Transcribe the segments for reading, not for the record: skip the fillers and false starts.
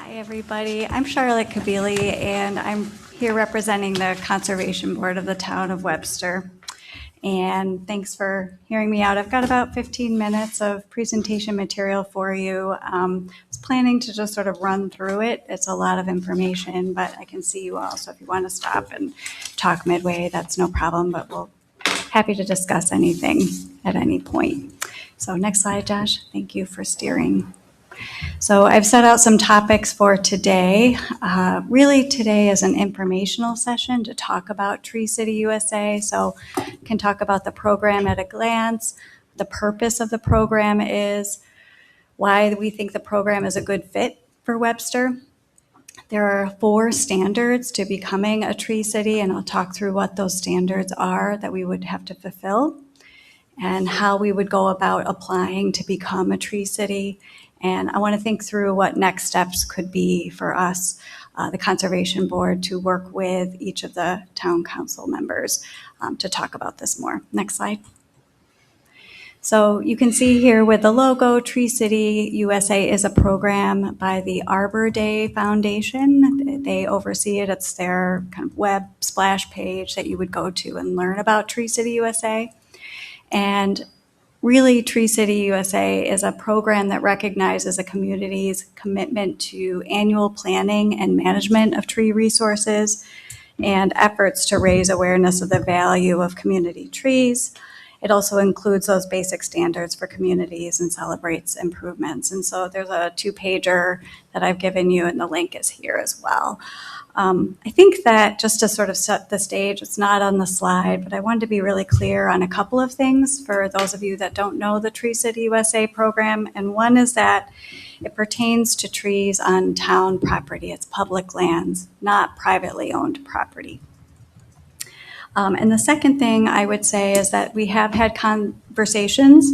Hi, everybody. I'm Charlotte Kabili, and I'm here representing the Conservation Board of the Town of Webster. And thanks for hearing me out. I've got about 15 minutes of presentation material for you. I was planning to just sort of run through it. It's a lot of information, but I can see you all. So if you want to stop and talk midway, that's no problem, but we'll happy to discuss anything at any point. So next slide, Josh. Thank you for steering. So I've set out some topics for today. Really today is an informational session to talk about Tree City USA. So I can talk about the program at a glance, the purpose of the program is, why we think the program is a good fit for Webster. There are 4 standards to becoming a Tree City, and I'll talk through what those standards are that we would have to fulfill and how we would go about applying to become a Tree City. And I want to think through what next steps could be for us, the Conservation Board, to work with each of the town council members to talk about this more. Next slide. So you can see here with the logo, Tree City USA is a program by the Arbor Day Foundation. They oversee it. It's their kind of web splash page that you would go to and learn about Tree City USA. And really, Tree City USA is a program that recognizes a community's commitment to annual planning and management of tree resources and efforts to raise awareness of the value of community trees. It also includes those basic standards for communities and celebrates improvements. And so there's a 2-pager that I've given you, and the link is here as well. I think that just to sort of set the stage, it's not on the slide, but I wanted to be really clear on a couple of things for those of you that don't know the Tree City USA program. And one is that it pertains to trees on town property. It's public lands, not privately owned property. And the second thing I would say is that we have had conversations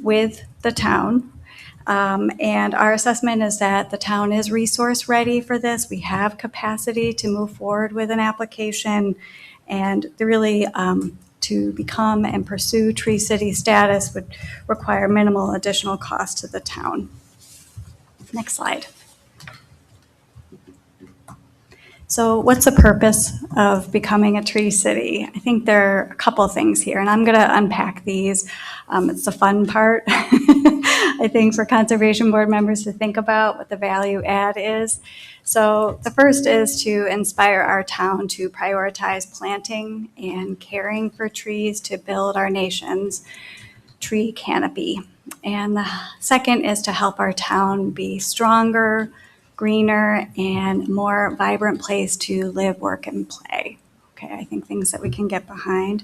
with the town. And our assessment is that the town is resource ready for this. We have capacity to move forward with an application, and really to become and pursue Tree City status would require minimal additional cost to the town. Next slide. So what's the purpose of becoming a Tree City? I think there are a couple things here, and I'm going to unpack these. It's the fun part, I think, for Conservation Board members to think about what the value add is. So the first is to inspire our town to prioritize planting and caring for trees to build our nation's tree canopy. And the second is to help our town be stronger, greener, and more vibrant place to live, work, and play. Okay, I think things that we can get behind.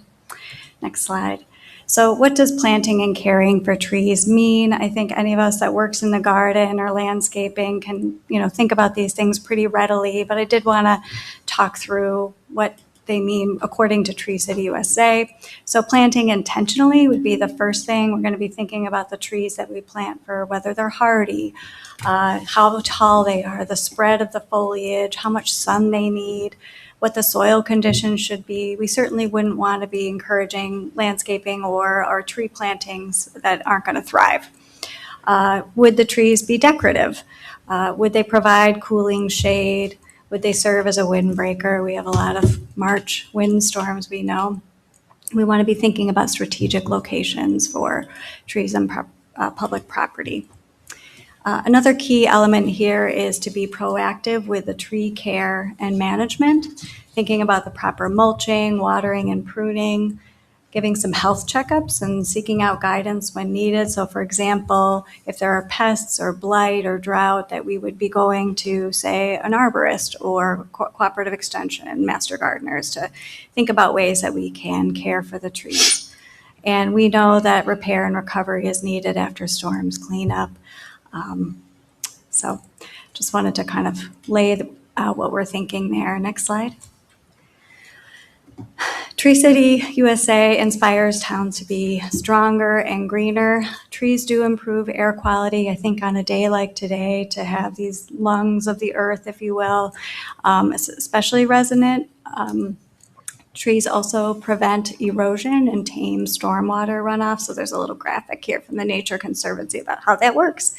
Next slide. So what does planting and caring for trees mean? I think any of us that works in the garden or landscaping can, think about these things pretty readily, but I did want to talk through what they mean according to Tree City USA. So planting intentionally would be the first thing. We're going to be thinking about the trees that we plant for whether they're hardy, how tall they are, the spread of the foliage, how much sun they need, what the soil conditions should be. We certainly wouldn't want to be encouraging landscaping or tree plantings that aren't going to thrive. Would the trees be decorative? Would they provide cooling shade? Would they serve as a windbreaker? We have a lot of March windstorms, we know. We want to be thinking about strategic locations for trees on public property. Another key element here is to be proactive with the tree care and management, thinking about the proper mulching, watering, and pruning, giving some health checkups and seeking out guidance when needed. So for example, if there are pests or blight or drought, that we would be going to, say, an arborist or cooperative extension, master gardeners, to think about ways that we can care for the trees. And we know that repair and recovery is needed after storms, cleanup. So just wanted to kind of lay out what we're thinking there. Next slide. Tree City USA inspires towns to be stronger and greener. Trees do improve air quality. I think on a day like today, to have these lungs of the earth, if you will, especially resonant. Trees also prevent erosion and tame stormwater runoff. So there's a little graphic here from the Nature Conservancy about how that works.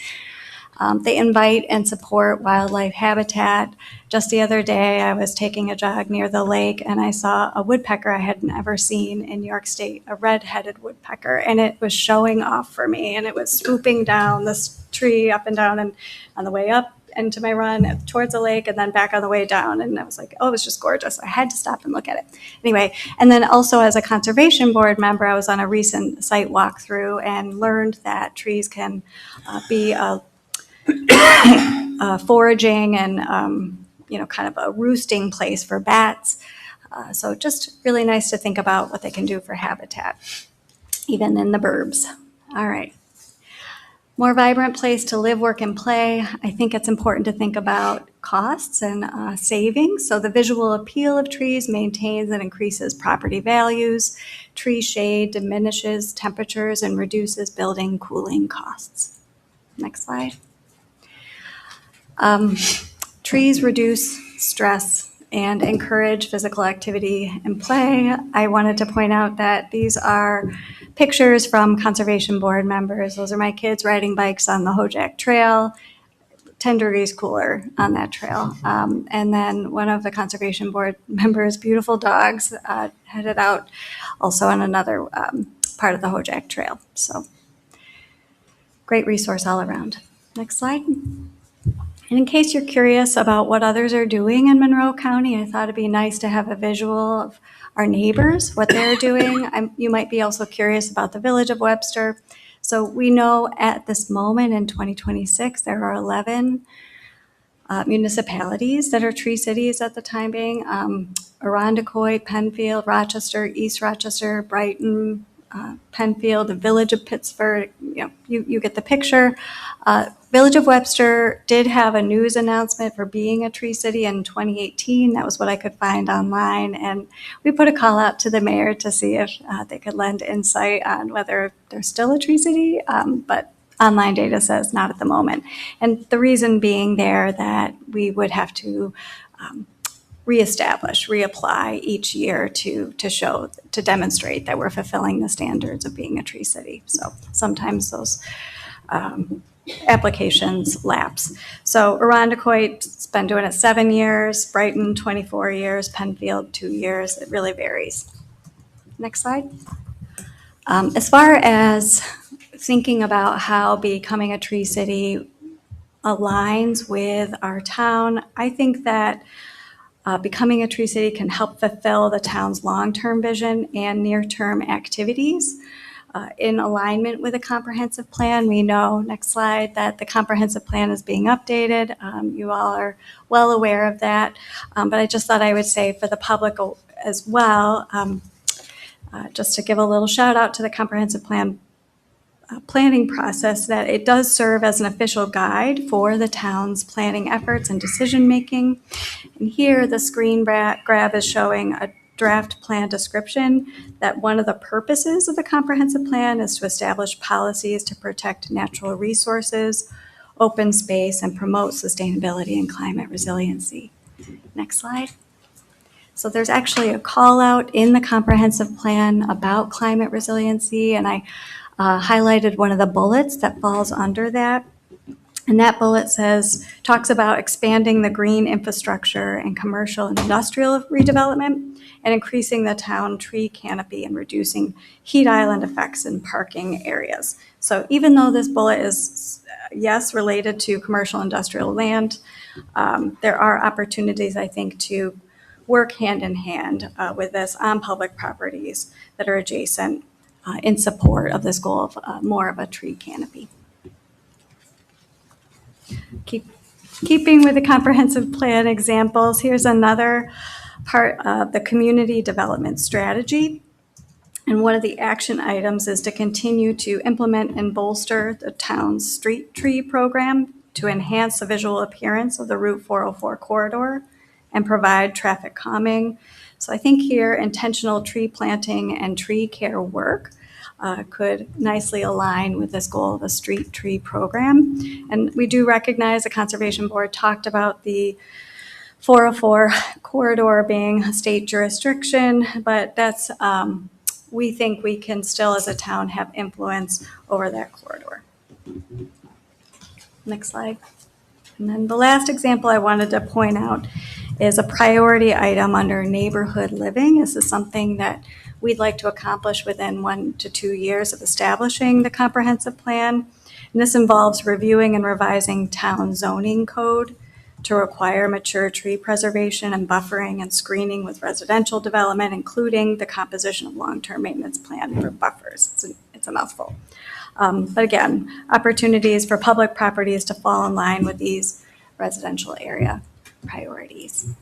They invite and support wildlife habitat. Just the other day, I was taking a jog near the lake and I saw a woodpecker I had never seen in New York State, a red-headed woodpecker, and it was showing off for me, and it was swooping down this tree up and down, and on the way up into my run towards the lake and then back on the way down. And I was like, oh, it was just gorgeous. I had to stop and look at it. Anyway, and then also as a conservation board member, I was on a recent site walkthrough and learned that trees can be foraging and, kind of a roosting place for bats. So just really nice to think about what they can do for habitat, even in the burbs. All right. More vibrant place to live, work, and play. I think it's important to think about costs and savings. So the visual appeal of trees maintains and increases property values. Tree shade diminishes temperatures and reduces building cooling costs. Next slide. Trees reduce stress and encourage physical activity and play. I wanted to point out that these are pictures from conservation board members. Those are my kids riding bikes on the Hojack Trail, 10 degrees cooler on that trail. And then one of the conservation board members' beautiful dogs headed out also on another part of the Hojack Trail. So great resource all around. Next slide. And in case you're curious about what others are doing in Monroe County, I thought it'd be nice to have a visual of our neighbors, what they're doing. You might be also curious about the village of Webster. So we know at this moment in 2026, there are 11 municipalities that are tree cities at the time being. Irondequoit, Penfield, Rochester, East Rochester, Brighton, Penfield, the village of Pittsburgh, you get the picture. Village of Webster did have a news announcement for being a tree city in 2018. That was what I could find online. And we put a call out to the mayor to see if they could lend insight on whether they're still a tree city, but online data says not at the moment. And the reason being there that we would have to reapply each year to demonstrate that we're fulfilling the standards of being a tree city. So sometimes those applications lapse. So Irondequoit's been doing it 7 years, Brighton 24 years, Penfield 2 years. It really varies. Next slide. As far as thinking about how becoming a tree city aligns with our town, I think that becoming a tree city can help fulfill the town's long-term vision and near-term activities in alignment with a comprehensive plan. We know, next slide, that the comprehensive plan is being updated. You all are well aware of that, but I just thought I would say for the public as well, just to give a little shout out to the comprehensive plan planning process, that it does serve as an official guide for the town's planning efforts and decision making. And here the screen grab is showing a draft plan description that one of the purposes of the comprehensive plan is to establish policies to protect natural resources, open space, and promote sustainability and climate resiliency. Next slide. So there's actually a call out in the comprehensive plan about climate resiliency, and I highlighted one of the bullets that falls under that. And that bullet talks about expanding the green infrastructure and commercial and industrial redevelopment and increasing the town tree canopy and reducing heat island effects in parking areas. So even though this bullet is, yes, related to commercial industrial land, there are opportunities, I think, to work hand in hand with this on public properties that are adjacent in support of this goal of more of a tree canopy. Keeping with the comprehensive plan examples, here's another part of the community development strategy. And one of the action items is to continue to implement and bolster the town's street tree program to enhance the visual appearance of the Route 404 corridor and provide traffic calming. So I think here intentional tree planting and tree care work could nicely align with this goal of a street tree program. And we do recognize the Conservation Board talked about the 404 corridor being a state jurisdiction, but that's, we think we can still as a town have influence over that corridor. Next slide. And then the last example I wanted to point out is a priority item under neighborhood living. This is something that we'd like to accomplish within 1 to 2 years of establishing the comprehensive plan. And this involves reviewing and revising town zoning code to require mature tree preservation and buffering and screening with residential development, including the composition of long-term maintenance plan for buffers. It's a mouthful. But again, opportunities for public properties to fall in line with these residential area priorities.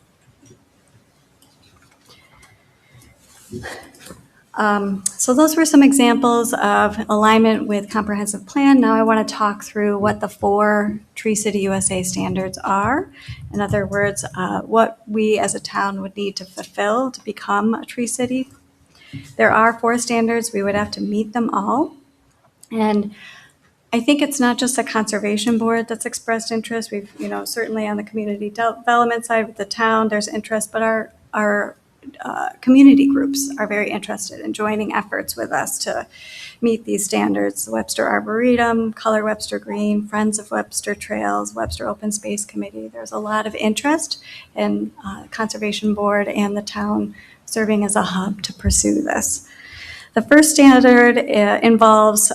So those were some examples of alignment with comprehensive plan. Now I want to talk through what the 4 Tree City USA standards are. In other words, what we as a town would need to fulfill to become a Tree City. There are 4 standards. We would have to meet them all. And I think it's not just the conservation board that's expressed interest. We've, certainly on the community development side with the town, there's interest, but our community groups are very interested in joining efforts with us to meet these standards. The Webster Arboretum, Color Webster Green, Friends of Webster Trails, Webster Open Space Committee. There's a lot of interest in Conservation Board and the town serving as a hub to pursue this. The first standard involves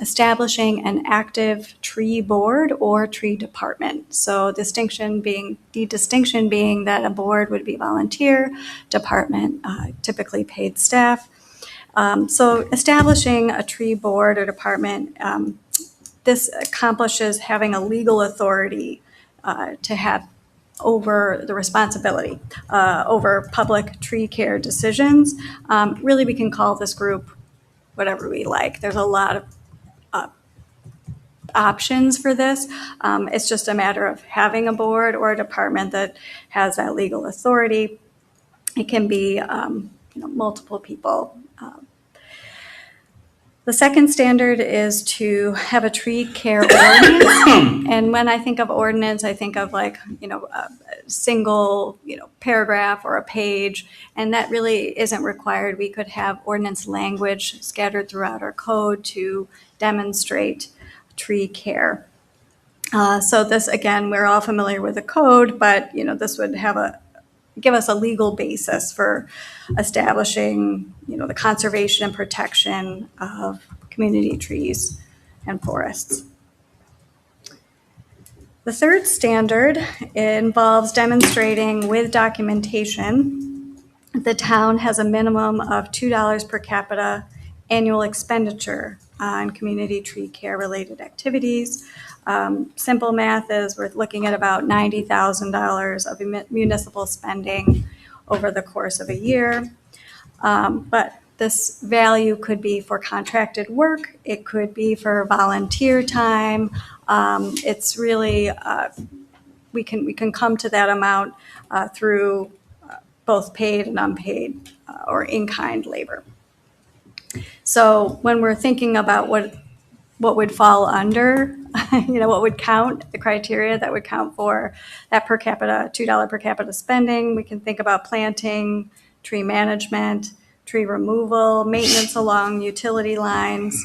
establishing an active tree board or tree department. So the distinction being that a board would be volunteer, department typically paid staff. So establishing a tree board or department, this accomplishes having a legal authority to have over the responsibility over public tree care decisions. Really, we can call this group whatever we like. There's a lot of options for this. It's just a matter of having a board or a department that has that legal authority. It can be multiple people. The second standard is to have a tree care ordinance. And when I think of ordinance, I think of a single, paragraph or a page, and that really isn't required. We could have ordinance language scattered throughout our code to demonstrate tree care. So this, again, we're all familiar with the code, but, this would give us a legal basis for establishing, the conservation and protection of community trees and forests. The third standard involves demonstrating with documentation the town has a minimum of $2 per capita annual expenditure on community tree care related activities. Simple math is we're looking at about $90,000 of municipal spending over the course of a year. But this value could be for contracted work. It could be for volunteer time. It's really, we can come to that amount through both paid and unpaid or in-kind labor. So when we're thinking about what would fall under, what would count, the criteria that would count for that per capita, $2 per capita spending, we can think about planting, tree management, tree removal, maintenance along utility lines,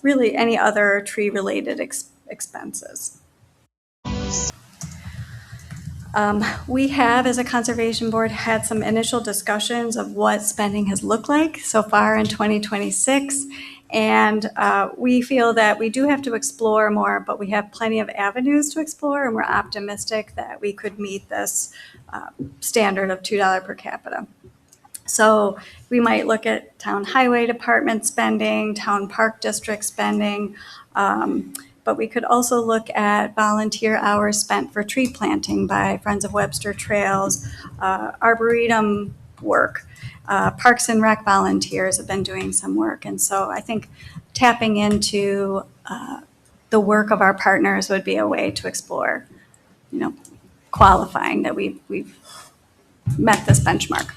really any other tree-related expenses. We have, as a conservation board, had some initial discussions of what spending has looked like so far in 2026. And we feel that we do have to explore more, but we have plenty of avenues to explore, and we're optimistic that we could meet this standard of $2 per capita. So we might look at town highway department spending, town park district spending, but we could also look at volunteer hours spent for tree planting by Friends of Webster Trails, Arboretum work. Parks and Rec volunteers have been doing some work. And so I think tapping into the work of our partners would be a way to explore, qualifying that we've met this benchmark.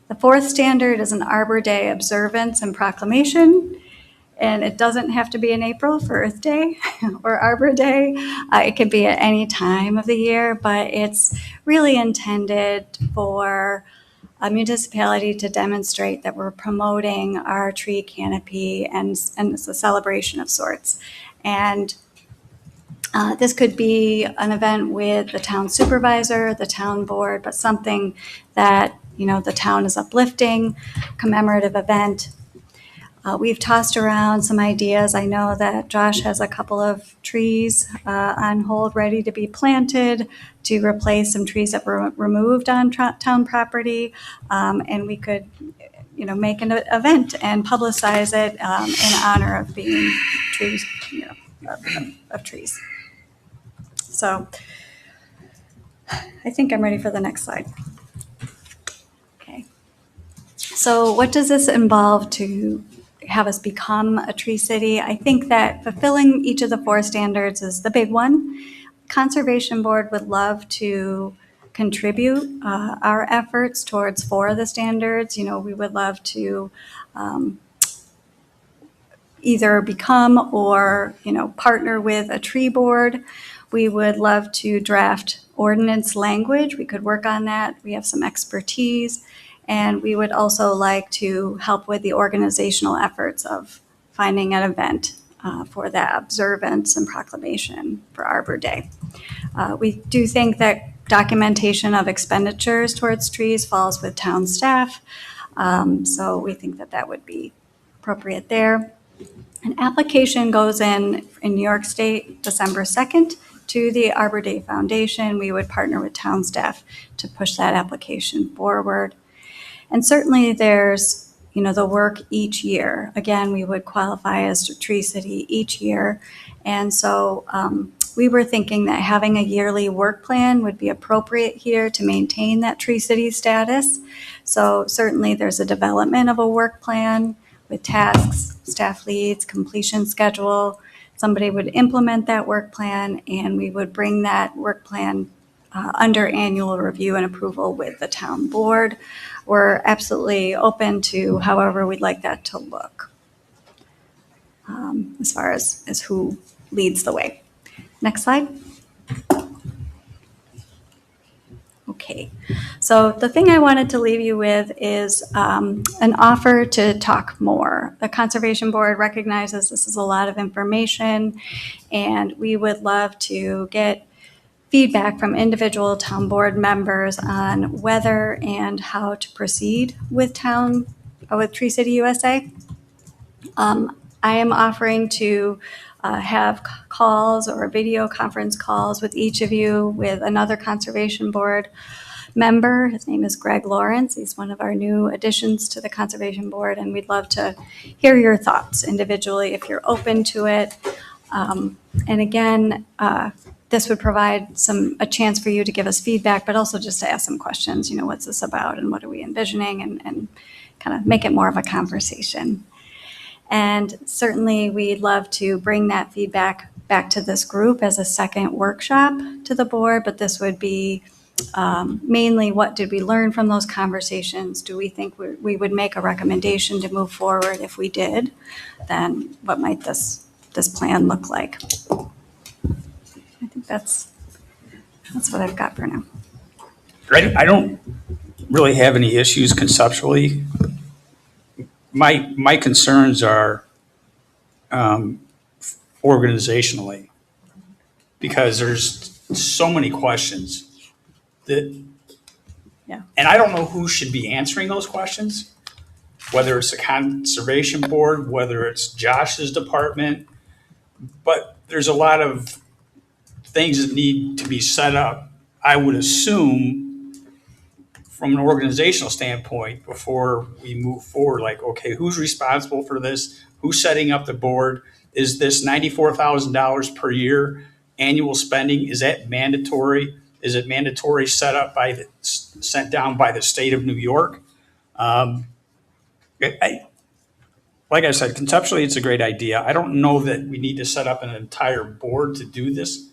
The fourth standard is an Arbor Day observance and proclamation. And it doesn't have to be in April for Earth Day or Arbor Day. It could be at any time of the year, but it's really intended for a municipality to demonstrate that we're promoting our tree canopy, and it's a celebration of sorts. And this could be an event with the town supervisor, the town board, but something that, the town is uplifting, commemorative event. We've tossed around some ideas. I know that Josh has a couple of trees on hold ready to be planted to replace some trees that were removed on town property. And we could, make an event and publicize it in honor of being trees, of trees. So I think I'm ready for the next slide. Okay. So what does this involve to have us become a tree city? I think that fulfilling each of the 4 standards is the big one. Conservation Board would love to contribute our efforts towards 4 of the standards. We would love to either become or, partner with a tree board. We would love to draft ordinance language. We could work on that. We have some expertise. And we would also like to help with the organizational efforts of finding an event for that observance and proclamation for Arbor Day. We do think that documentation of expenditures towards trees falls with town staff. So we think that that would be appropriate there. An application goes in New York State December 2nd to the Arbor Day Foundation. We would partner with town staff to push that application forward. And certainly there's, the work each year. Again, we would qualify as a tree city each year. And so we were thinking that having a yearly work plan would be appropriate here to maintain that tree city status. So certainly there's a development of a work plan with tasks, staff leads, completion schedule. Somebody would implement that work plan, and we would bring that work plan under annual review and approval with the town board. We're absolutely open to however we'd like that to look as far as who leads the way. Next slide. Okay, so the thing I wanted to leave you with is an offer to talk more. The Conservation Board recognizes this is a lot of information, and we would love to get feedback from individual town board members on whether and how to proceed with Tree City USA. I am offering to have calls or video conference calls with each of you with another Conservation Board member. His name is Greg Lawrence. He's one of our new additions to the Conservation Board, and we'd love to hear your thoughts individually if you're open to it. And again, this would provide a chance for you to give us feedback, but also just to ask some questions. What's this about and what are we envisioning, and kind of make it more of a conversation. And certainly we'd love to bring that feedback back to this group as a second workshop to the board, but this would be mainly what did we learn from those conversations? Do we think we would make a recommendation to move forward? If we did, then what might this plan look like? I think that's what I've got for now. Great. I don't really have any issues conceptually. My concerns are organizationally, because there's so many questions that, and I don't know who should be answering those questions, whether it's the Conservation Board, whether it's Josh's department, but there's a lot of things that need to be set up, I would assume, from an organizational standpoint before we move forward. Like, okay, who's responsible for this? Who's setting up the board? Is this $94,000 per year annual spending? Is that mandatory? Is it mandatory sent down by the state of New York? Like I said, conceptually, it's a great idea. I don't know that we need to set up an entire board to do this,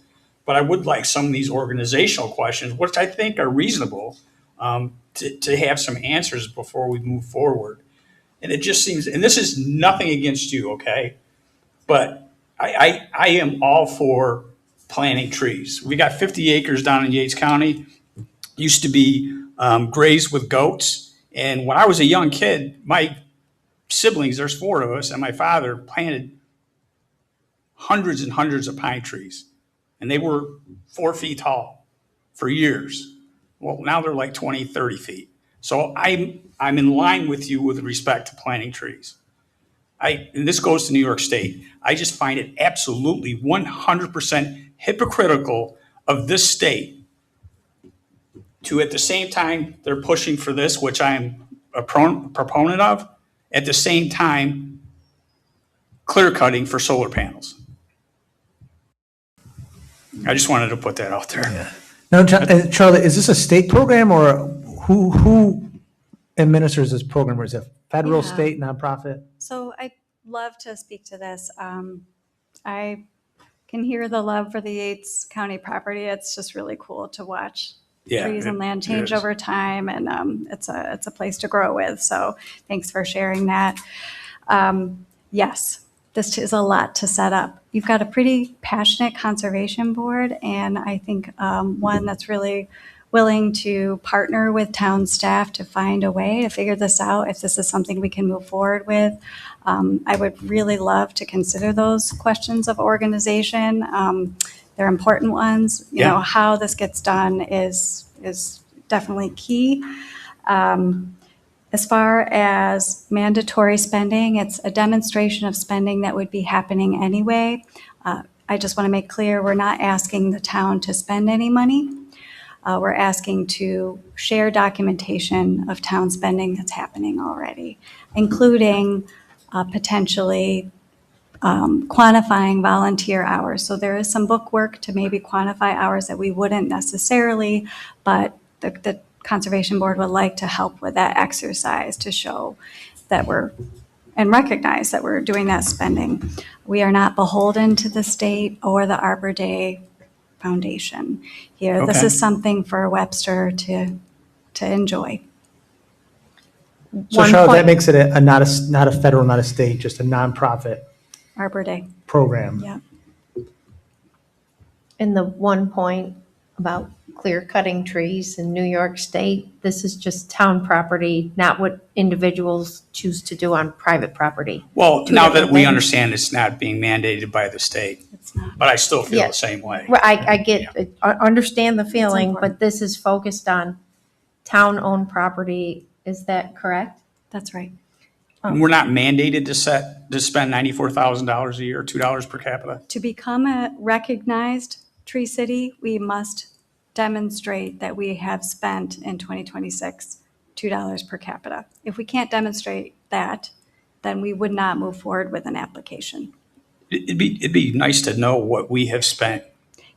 but I would like some of these organizational questions, which I think are reasonable, to have some answers before we move forward. And it just seems, and this is nothing against you, okay? But I am all for planting trees. We got 50 acres down in Yates County, used to be grazed with goats, And when I was a young kid, my siblings, there's 4 of us, and my father planted hundreds and hundreds of pine trees. And they were 4 feet tall for years. Well, now they're like 20, 30 feet. So I'm in line with you with respect to planting trees. And this goes to New York State. I just find it absolutely 100% hypocritical of this state to, at the same time, they're pushing for this, which I'm a proponent of, at the same time, clear cutting for solar panels. I just wanted to put that out there. Yeah. Now, Charlotte, is this a state program or who administers this program? Or is it federal, Yeah. state, nonprofit? So I'd love to speak to this. I can hear the love for the Yates County property. It's just really cool to watch Yeah, trees and land it change is. over time, and it's a place to grow with. So thanks for sharing that. Yes, this is a lot to set up. You've got a pretty passionate conservation board, and I think one that's really willing to partner with town staff to find a way to figure this out, if this is something we can move forward with. I would really love to consider those questions of organization. They're important ones. You know, how this gets done is definitely key. As far as mandatory spending, it's a demonstration of spending that would be happening anyway. I just want to make clear, we're not asking the town to spend any money. We're asking to share documentation of town spending that's happening already, including potentially quantifying volunteer hours. So there is some book work to maybe quantify hours that we wouldn't necessarily, but the Conservation Board would like to help with that exercise to show that and recognize that we're doing that spending. We are not beholden to the state or the Arbor Day Foundation here. This Okay. is something for Webster to enjoy. So Charlotte, that makes it not a federal, not a state, just a nonprofit Arbor Day, program. yeah. And the one point about clear cutting trees in New York State, this is just town property, not what individuals choose to do on private property. Well, Two now that different we things. understand it's not being mandated by the state, It's not. but I still feel Yeah. the same way. Well, I get, I understand the feeling, important. but this is focused on town-owned property. Is that correct? That's right. And we're not mandated to spend $94,000 a year, $2 per capita. To become a recognized tree city, we must demonstrate that we have spent in 2026 $2 per capita. If we can't demonstrate that, then we would not move forward with an application. It'd be nice to know what we have spent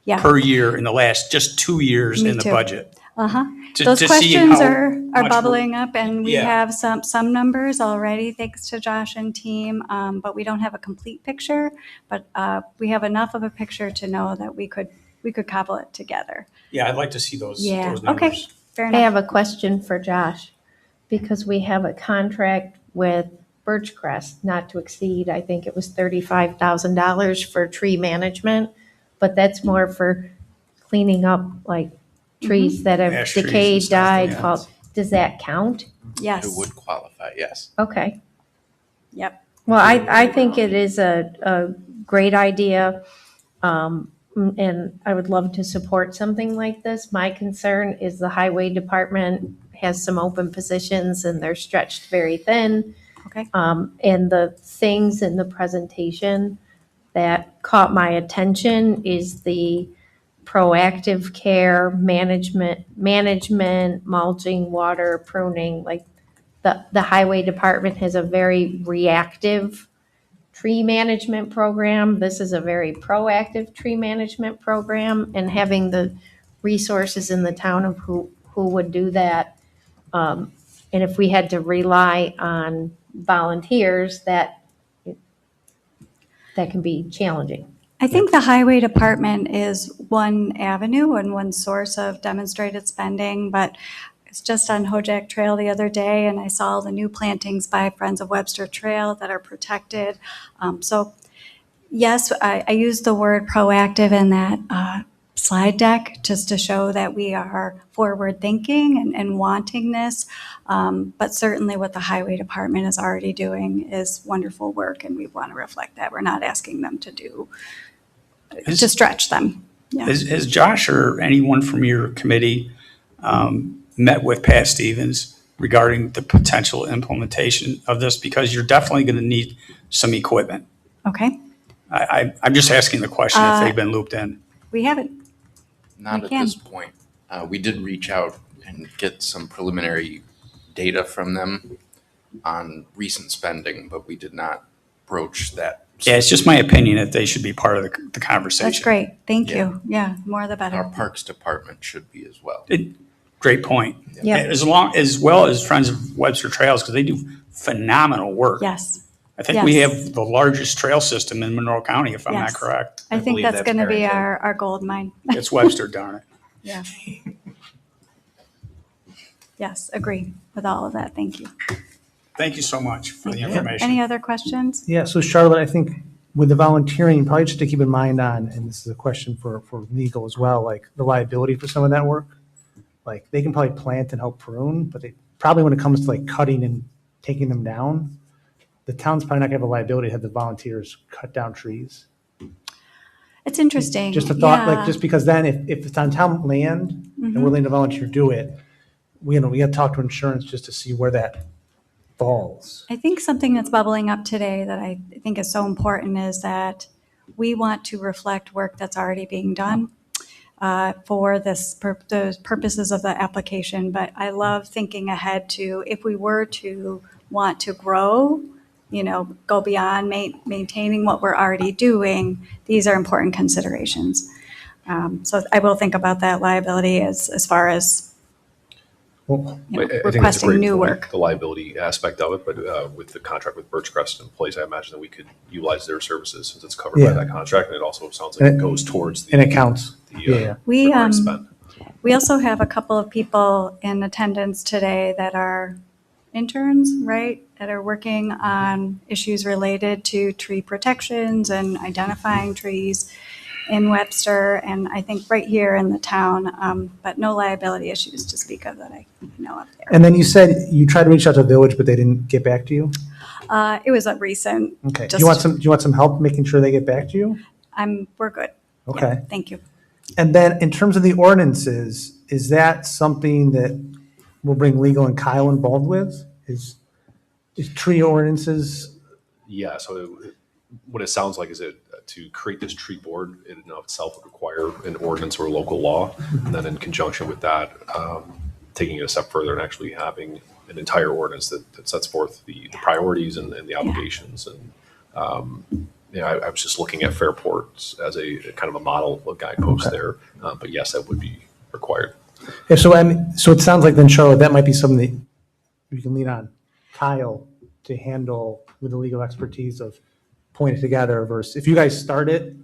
Yeah. per year in the last just 2 years Me in the too. budget. Uh-huh. To- Those to see questions how are much we're- bubbling up, and we Yeah. have some numbers already, thanks to Josh and team, but we don't have a complete picture. But we have enough of a picture to know that we could cobble it together. Yeah, I'd like to see those Yeah, numbers. okay, fair I enough. have a question for Josh, because we have a contract with Birchcrest not to exceed, I think it was $35,000 for tree management, but that's more for cleaning up like trees that have Ash trees and decayed, stuff, died, yeah. fall. Does that count? Yes, It would qualify, yes. Okay. yep. Well, I think it is a great idea, and I would love to support something like this. My concern is the highway department has some open positions and they're stretched very thin. Okay. And the things in the presentation that caught my attention is the proactive care, management, mulching, water, pruning, like the highway department has a very reactive tree management program. This is a very proactive tree management program, and having the resources in the town of who would do that. And if we had to rely on volunteers, that can be challenging. I think the highway department is one avenue and one source of demonstrated spending, but I was just on Hojack Trail the other day and I saw the new plantings by Friends of Webster Trail that are protected. So yes, I use the word proactive in that slide deck just to show that we are forward thinking and wanting this. But certainly what the highway department is already doing is wonderful work, and we want to reflect that. We're not asking them to do, to stretch them. Yeah. Has Josh or anyone from your committee met with Pat Stevens regarding the potential implementation of this? Because you're definitely going to need some equipment. Okay, I'm just asking the question if they've been looped in. we haven't. Not We at can. this point. We did reach out and get some preliminary data from them on recent spending, but we did not broach that. Yeah, it's just my opinion that they should be part of the conversation. That's great. Thank Yeah. you. Yeah, more the better. Our Parks Department should be as well. Great point. Yeah. As well as Friends of Webster Trails, because they do phenomenal work. Yes. I think we Yes. have the largest trail system in Monroe County, if I'm not Yes. correct. I think believe that's that's going to be Barrington. our gold mine. It's Webster, darn it. Yeah. Yes, agree with all of that. Thank you. Thank you so much for the Any information. other questions? Yeah, so Charlotte, I think with the volunteering, probably just to keep in mind on, and this is a question for legal as well, like the liability for some of that work. Like they can probably plant and help prune, but they probably when it comes to like cutting and taking them down, the town's probably not gonna have a liability to have the volunteers cut down trees. It's interesting. Just a thought, like, Yeah. just because then if it's on town land and we're letting the volunteer do it, we gotta talk to insurance just to see where that falls. I think something that's bubbling up today that I think is so important is that we want to reflect work that's already being done for the purposes of the application. But I love thinking ahead to if we were to want to grow, go beyond maintaining what we're already doing, these are important considerations. So I will think about that liability as far as Well, I think that's a requesting great new point, work. the liability aspect of it, but with the contract with Birchcrest in place, I imagine that we could utilize their services since it's covered Yeah. by that contract, and it also sounds like And it goes towards and the it counts. Yeah. We, current spend. We also have a couple of people in attendance today that are interns, right? That are working on issues related to tree protections and identifying trees in Webster and I think right here in the town, but no liability issues to speak of that I know of there. And then you said you tried to reach out to the village, but they didn't get back to you? It was a recent, Okay. Do you want some help making sure they get back to you? we're good. Yeah, Okay. thank you. And then in terms of the ordinances, is that something that we'll bring legal and Kyle involved with? Is tree ordinances? Yeah, so what it sounds like is that to create this tree board in and of itself would require an ordinance or local law. And then in conjunction with that, taking it a step further and actually having an entire ordinance that sets forth the priorities and the obligations. And I was just looking at Fairport as a kind of a model, a guidepost there. But yes, that would be required. Yeah, so so it sounds like then Charlotte, that might be something that you can lean on Kyle to handle with the legal expertise of putting it together versus if you guys start it,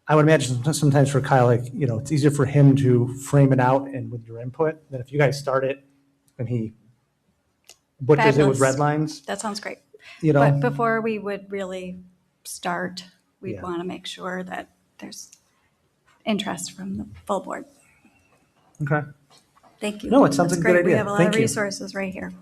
I would imagine sometimes for Kyle, like, it's easier for him to frame it out and with your input than if you guys start it and he butchers it with Fabulous. red lines, That sounds great. you know? But before we would really start, we'd Yeah. want to make sure that there's interest from the full board. Okay. Thank you. No, it sounds That's like a good great. We idea. have a lot Thank of you. resources right here.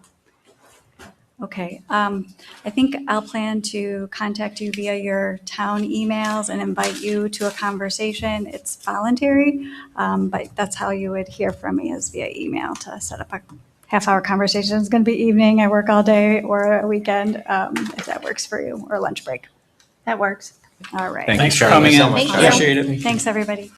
Okay, I think I'll plan to contact you via your town emails and invite you to a conversation. It's voluntary, but that's how you would hear from me is via email to set up a half-hour conversation. It's going to be evening, I work all day, or a weekend, if that works for you, or lunch break. That works. All right. Thanks for Charlie, coming so in. much. Thank you. Appreciate it. Thanks, everybody.